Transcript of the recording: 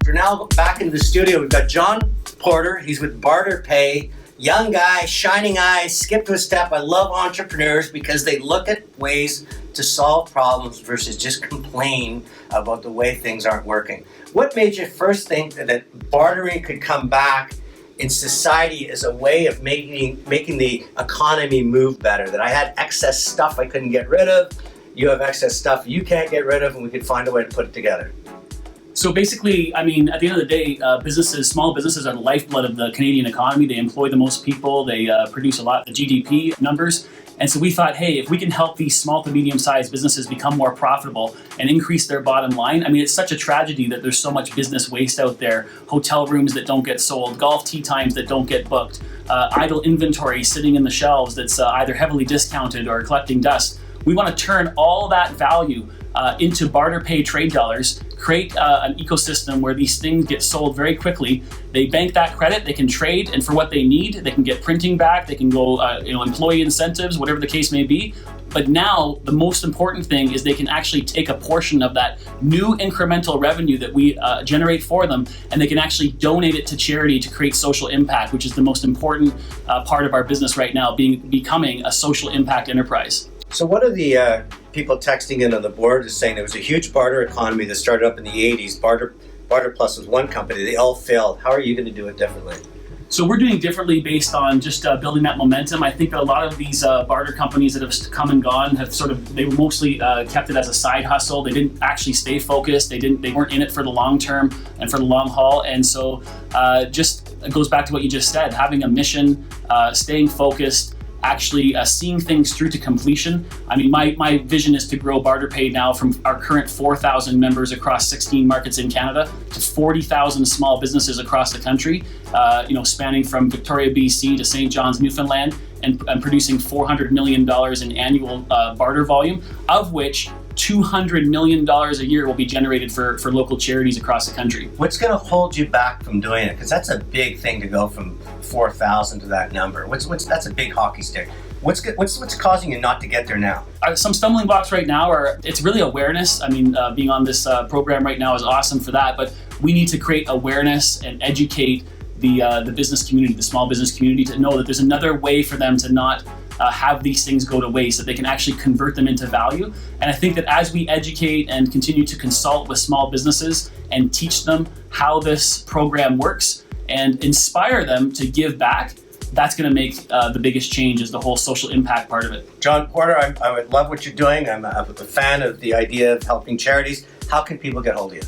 We're now back into the studio. We've got John Porter. He's with BarterPay. Young guy, shining eyes, skip to a step. I love entrepreneurs because they look at ways to solve problems versus just complain about the way things aren't working. What made you first think that bartering could come back in society as a way of making the economy move better? That I had excess stuff I couldn't get rid of, you have excess stuff you can't get rid of, and we could find a way to put it together. So basically, I mean, at the end of the day, small businesses are the lifeblood of the Canadian economy. They employ the most people. They produce a lot of the GDP numbers. And so we thought, hey, if we can help these small to medium-sized businesses become more profitable and increase their bottom line. I mean, it's such a tragedy that there's so much business waste out there. Hotel rooms that don't get sold, golf tee times that don't get booked, idle inventory sitting in the shelves that's either heavily discounted or collecting dust. We want to turn all that value into BarterPay trade dollars, create an ecosystem where these things get sold very quickly. They bank that credit, they can trade, and for what they need, they can get printing back, they can go employee incentives, whatever the case may be. But now the most important thing is they can actually take a portion of that new incremental revenue that we generate for them, and they can actually donate it to charity to create social impact, which is the most important part of our business right now, becoming a social impact enterprise. So what are the people texting in on the board is saying there was a huge barter economy that started up in the 80s. Barter Plus was one company. They all failed. How are you going to do it differently? So we're doing differently based on just building that momentum. I think a lot of these barter companies that have come and gone have they were mostly kept it as a side hustle. They didn't actually stay focused. They weren't in it for the long term and for the long haul. And so just it goes back to what you just said, having a mission, staying focused, actually seeing things through to completion. I mean, my vision is to grow BarterPay now from our current 4,000 members across 16 markets in Canada to 40,000 small businesses across the country, spanning from Victoria, BC to St. John's, Newfoundland, and producing $400 million in annual barter volume, of which $200 million a year will be generated for local charities across the country. What's going to hold you back from doing it? Because that's a big thing to go from 4,000 to that number. That's a big hockey stick. What's causing you not to get there now? Some stumbling blocks right now it's really awareness. I mean, being on this program right now is awesome for that, but we need to create awareness and educate the business community, the small business community, to know that there's another way for them to not have these things go to waste, that they can actually convert them into value. And I think that as we educate and continue to consult with small businesses and teach them how this program works and inspire them to give back, that's going to make the biggest change, is the whole social impact part of it. John Porter, I would love what you're doing. I'm a fan of the idea of helping charities. How can people get hold of you?